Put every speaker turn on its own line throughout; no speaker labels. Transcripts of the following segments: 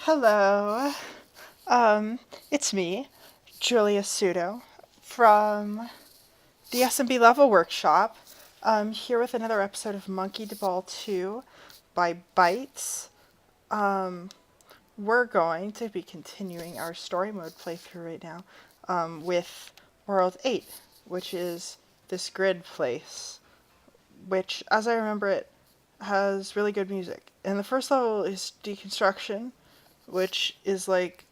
Hello. It's me, Julia Sudo, from the S&B Level Workshop. Here with another episode of Monkey to Ball 2 by Bytes. We're going to be continuing our story mode playthrough right now with World 8, which is this grid place, which, as I remember it, has really good music. And the first level is Deconstruction, which is like,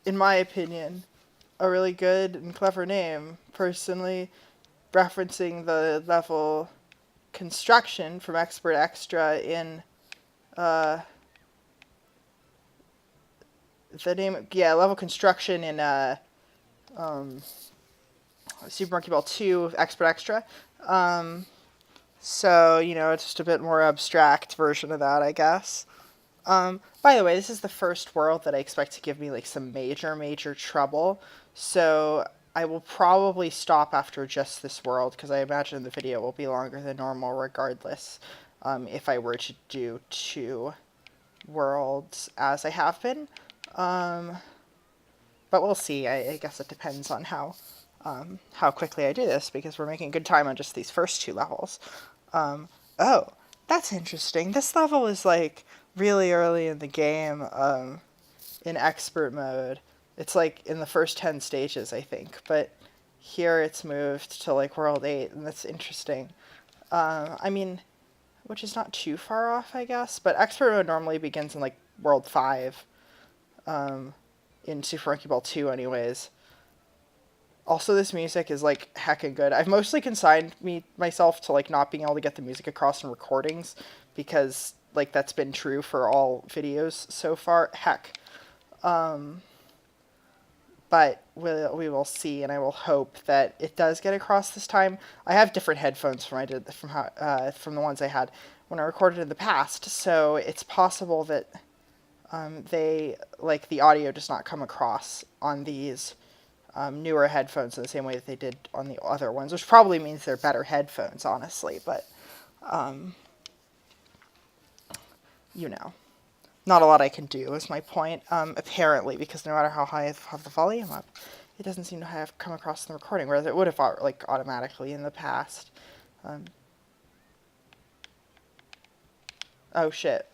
in my opinion, a really good and clever name. Personally, referencing the level construction from Expert Extra in level construction in Super Monkey Ball 2 Expert Extra. So, it's just a bit more abstract version of that, I guess. By the way, this is the first world that I expect to give me like some major trouble. So I will probably stop after just this world because I imagine the video will be longer than normal regardless. If I were to do 2 worlds as I have been. But we'll see. I guess it depends on how quickly I do this because we're making good time on just these first 2 levels. Oh, that's interesting. This level is like really early in the game, in expert mode. It's like in the first 10 stages, I think, but here it's moved to like World 8, and that's interesting. I mean, which is not too far off, I guess, but expert mode normally begins in like World 5, in Super Monkey Ball 2 anyways. Also, this music is like heckin' good. I've mostly consigned myself to like not being able to get the music across in recordings because like that's been true for all videos so far. Heck. But we will see, and I will hope that it does get across this time. I have different headphones from the ones I had when I recorded in the past, so it's possible that the audio does not come across on these newer headphones in the same way that they did on the other ones, which probably means they're better headphones, honestly, but, not a lot I can do is my point, apparently, because no matter how high I have the volume up, it doesn't seem to have come across in the recording, whereas it would have, like, automatically in the past. Oh, shit.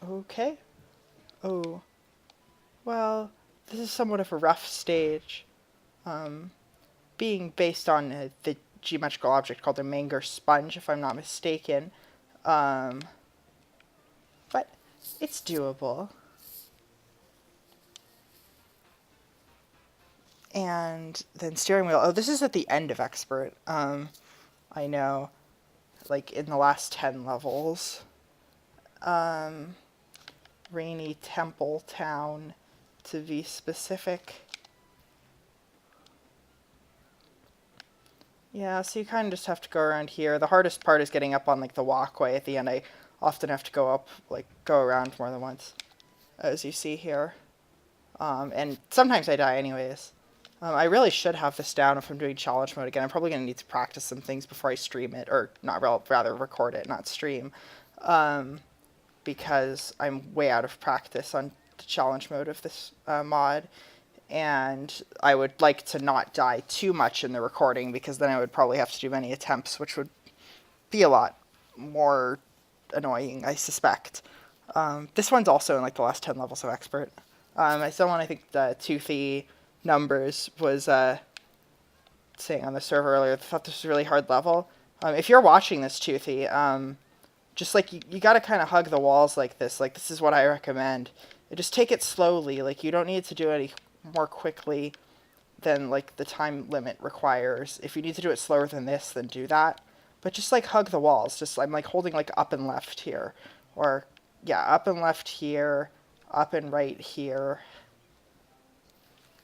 Okay. Oh. Well, this is somewhat of a rough stage. Being based on the geometrical object called a Menger sponge, if I'm not mistaken. But it's doable. And then steering wheel. Oh, this is at the end of Expert. I know. Like in the last 10 levels. Rainy Temple Town, to be specific. Yeah, so you kind of just have to go around here. The hardest part is getting up on like the walkway at the end. I often have to go around more than once, as you see here. And sometimes I die anyways. I really should have this down if I'm doing challenge mode again. I'm probably going to need to practice some things before I stream it, or rather record it, not stream. Because I'm way out of practice on the challenge mode of this mod. And I would like to not die too much in the recording, because then I would probably have to do many attempts, which would be a lot more annoying, I suspect. This one's also in like the last 10 levels of Expert. I think the Toothy Numbers was saying on the server earlier, thought this was a really hard level. If you're watching this, Toothy, just like you gotta kind of hug the walls like this. Like, this is what I recommend. Just take it slowly. Like, you don't need to do any more quickly than like the time limit requires. If you need to do it slower than this, then do that. But just like hug the walls. Just I'm like holding like up and left here, or yeah, up and left here, up and right here.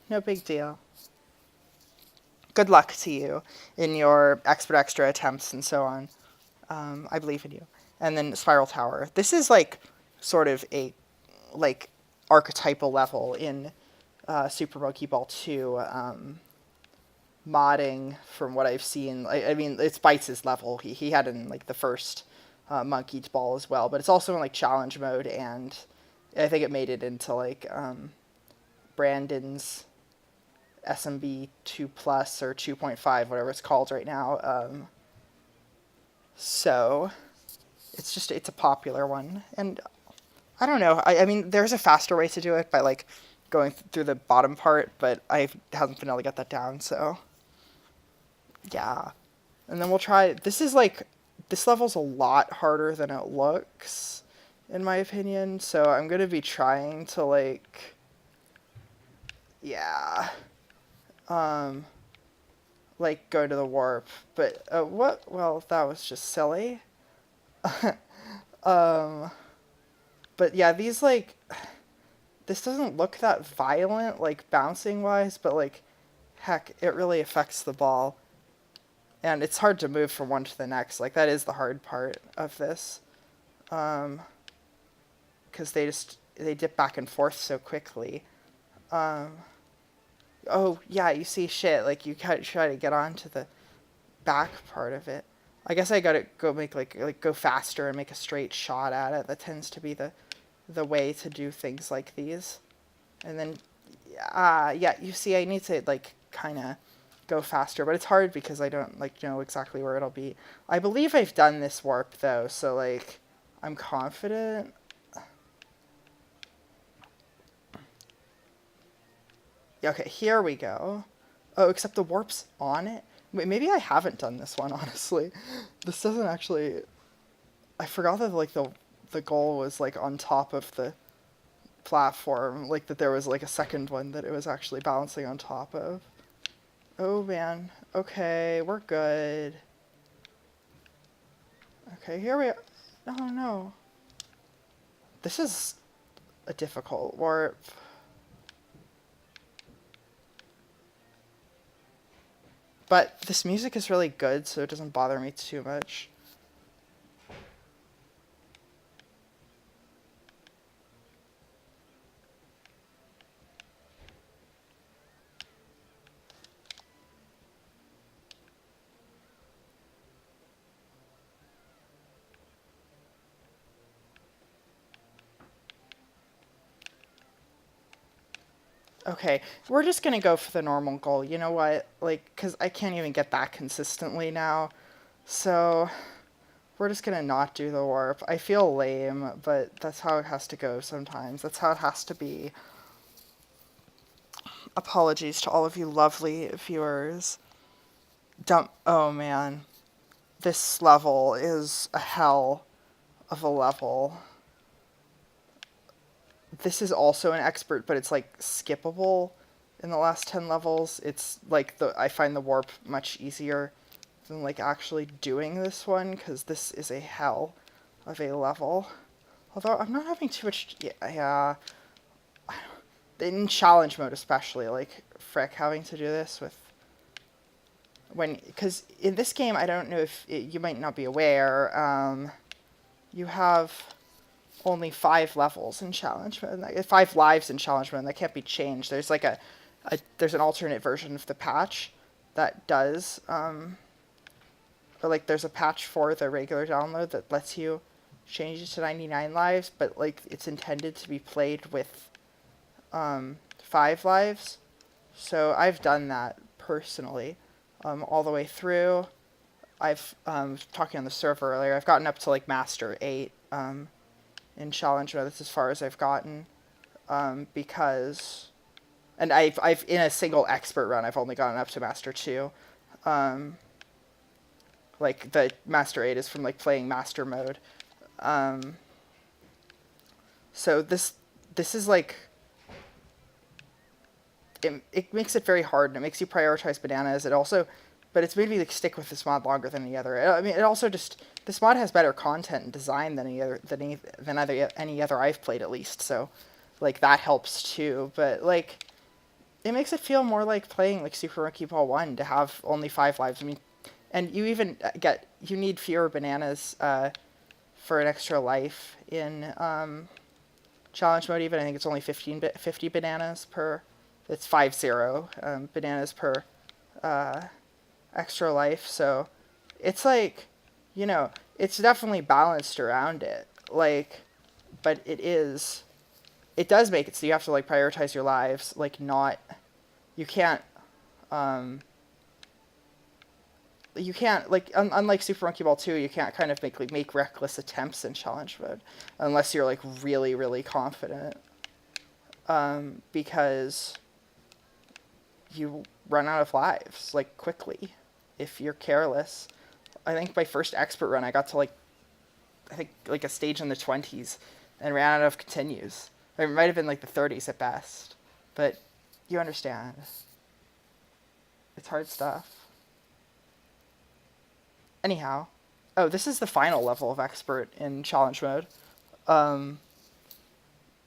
No big deal. Good luck to you in your Expert Extra attempts and so on. I believe in you. And then Spiral Tower. This is like sort of a like archetypal level in Super Monkey Ball 2, modding from what I've seen. I mean, it's Bites' level. He had in like the first Monkey Ball as well, but it's also in like challenge mode, and I think it made it into like Brandon's SMB 2 plus or 2.5, whatever it's called right now. So it's a popular one, and I don't know. I mean, there's a faster way to do it by like going through the bottom part, but I haven't been able to get that down. So yeah, and then we'll try. This level's a lot harder than it looks, in my opinion. So I'm gonna be trying to like, yeah, like go to the warp. But what? Well, that was just silly. um, but yeah, these like, this doesn't look that violent, like bouncing wise, but like, heck, it really affects the ball. And it's hard to move from one to the next. Like, that is the hard part of this. Because they dip back and forth so quickly. Oh, yeah, you see shit. Like, you try to get onto the back part of it. I guess I gotta go make, like go faster and make a straight shot at it. That tends to be the way to do things like these. And then, yeah, you see, I need to, like, kind of go faster, but it's hard because I don't like know exactly where it'll be. I believe I've done this warp though, so like I'm confident. Okay, here we go. Oh, except the warp's on it. Wait, maybe I haven't done this one, honestly. This doesn't actually, I forgot that like the goal was like on top of the platform, like that there was like a second one that it was actually balancing on top of. Oh man. Okay, we're good. Okay, here we are. Oh no. This is a difficult warp. But this music is really good, so it doesn't bother me too much. Okay, we're just gonna go for the normal goal. You know what? Like, because I can't even get that consistently now. So, we're just gonna not do the warp. I feel lame, but that's how it has to go sometimes. That's how it has to be. Apologies to all of you lovely viewers. Oh man. This level is a hell of a level. This is also an expert, but it's like skippable in the last 10 levels. It's like I find the warp much easier than like actually doing this one, because this is a hell of a level. Although I'm not having too much, yeah, in challenge mode especially, like frick having to do this with because in this game, I don't know if you might not be aware, you have only 5 levels in challenge mode, 5 lives in challenge mode, and that can't be changed. There's like there's an alternate version of the patch that does, or like there's a patch for the regular download that lets you change it to 99 lives, but like it's intended to be played with 5 lives. So I've done that personally, all the way through. I've talking on the server earlier, I've gotten up to like Master 8 in challenge mode. That's as far as I've gotten, because, and I've in a single expert run, I've only gotten up to Master 2. Like the Master 8 is from like playing Master mode. So this is like, it makes it very hard, and it makes you prioritize bananas. It also, but it's made me like stick with this mod longer than any other. I mean, it also just, this mod has better content and design than any other I've played, at least. So, like, that helps too. But like, it makes it feel more like playing like Super Monkey Ball 1 to have only 5 lives. I mean, and you even you need fewer bananas for an extra life in challenge mode. Even I think it's only 50 bananas per. It's 50 bananas per extra life, so it's like, you know, it's definitely balanced around it. Like, but it does make it so you have to like prioritize your lives, like not, you can't, um, you can't like unlike Super Monkey Ball 2, you can't kind of make reckless attempts in challenge mode unless you're like really confident, because you run out of lives like quickly if you're careless. I think my first expert run I got to like, I think like a stage in the 20s and ran out of continues. Or it might have been like the 30s at best, but you understand. It's hard stuff. Anyhow, oh, this is the final level of expert in challenge mode, um,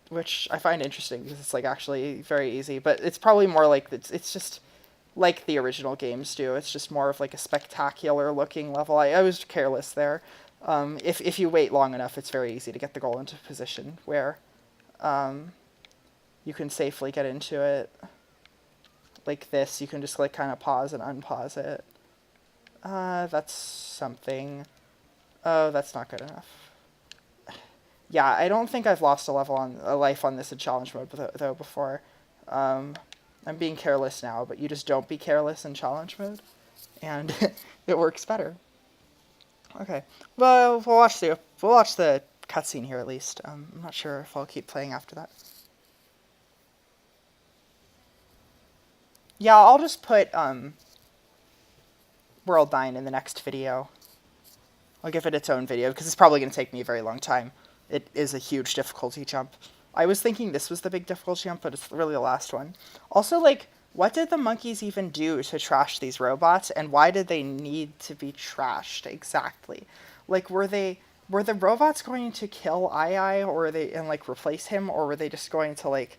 which I find interesting because it's like actually very easy, but it's probably more like it's just like the original games do. It's just more of like a spectacular looking level. I was careless there. If you wait long enough, it's very easy to get the goal into position where you can safely get into it. Like this, you can just like kind of pause and unpause it. That's something. Oh, that's not good enough. Yeah, I don't think I've lost a life on this in challenge mode though before. I'm being careless now, but you just don't be careless in challenge mode, and it works better. Okay, well we'll watch the cutscene here at least. I'm not sure if I'll keep playing after that. Yeah, I'll just put World 9 in the next video. I'll give it its own video because it's probably going to take me a very long time. It is a huge difficulty jump. I was thinking this was the big difficulty jump, but it's really the last one. Also, like, what did the monkeys even do to trash these robots, and why did they need to be trashed exactly? Like, were the robots going to kill Ai, or were they and like replace him, or were they just going to like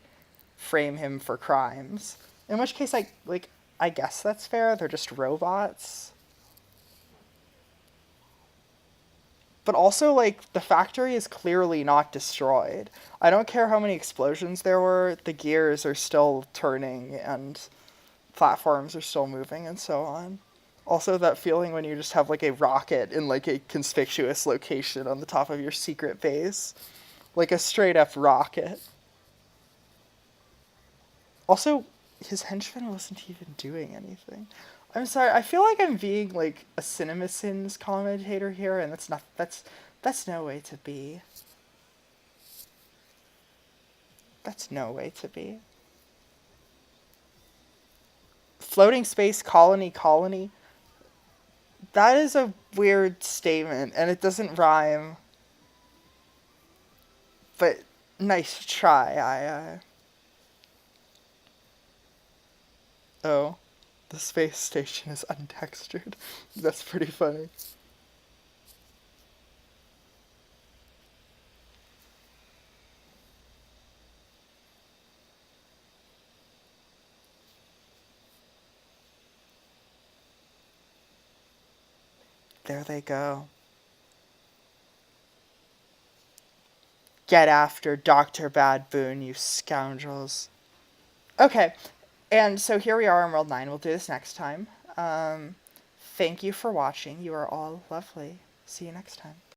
frame him for crimes? In which case, I guess that's fair. They're just robots. But also, like, the factory is clearly not destroyed. I don't care how many explosions there were, the gears are still turning and platforms are still moving and so on. Also, that feeling when you just have, like, a rocket in, like, a conspicuous location on the top of your secret base. Like a straight-up rocket. Also, his henchman wasn't even doing anything. I'm sorry, I feel like I'm being like a CinemaSins commentator here, and that's no way to be. That's no way to be. Floating space colony. That is a weird statement, and it doesn't rhyme. But nice try, Oh. The space station is untextured. That's pretty funny. There they go. Get after Dr. Bad Boon, you scoundrels. Okay, and so here we are in World 9. We'll do this next time. Thank you for watching. You are all lovely. See you next time.